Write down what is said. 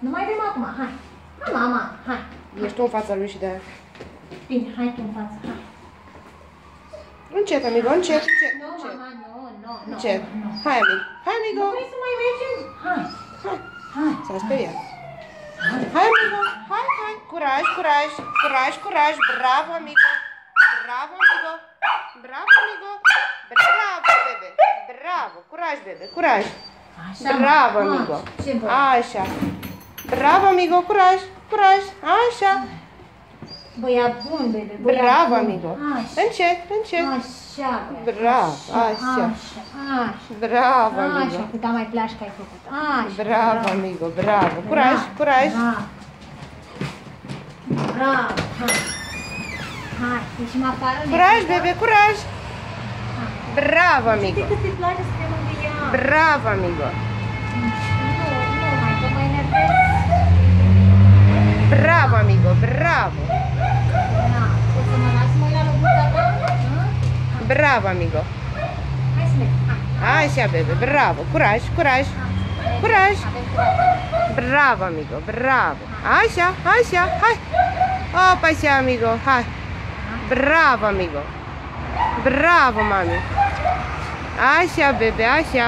Nu mai vrem acum, hai. Hai, mama, hai. Ești tu în fața lui și de aia. Bine, hai tu în față, hai. Încet, amigo, încet, încet. Nu, mama, nu. Încet. Hai, amigo. Hai, amigo. Nu vrei să mai mergem? Hai. Hai. S-a speriat. Hai, amigo. Hai. Curaj. Curaj. Bravo, amigo. Bravo, amigo. Bravo, bebe. Bravo. Curaj, bebe. Curaj. Așa, Bravo, amigo. Așa. Bravo, amigo. Curaj. Așa. Băiat bun, bebe. Bravo, amigo. Așa. Încet. Așa. Bravo. Așa. Bravo, amigo. Așa, cât mai plașcă ai făcut. Așa. Bravo, amigo. Bravo. Curaj. Bravo. Hai, ieșim afară. Curaj, bebe, curaj. Bravo, amigo. Uite cât îi place să te mângâi ea. Bravo, amigo. Nu mai, că mai nervez. Bravo, amigo. Bravo. Da, o să mă las mâna la lăbuța ta? Bravo, amigo. Hai să mergem. Așa, bebe. Bravo. Curaj. Avem curaj. Bravo, amigo. Bravo. Așa. Hai. Opa, așa, amigo. Hai. Bravo, amigo. Bravo, mami. Așa, bebe. Așa.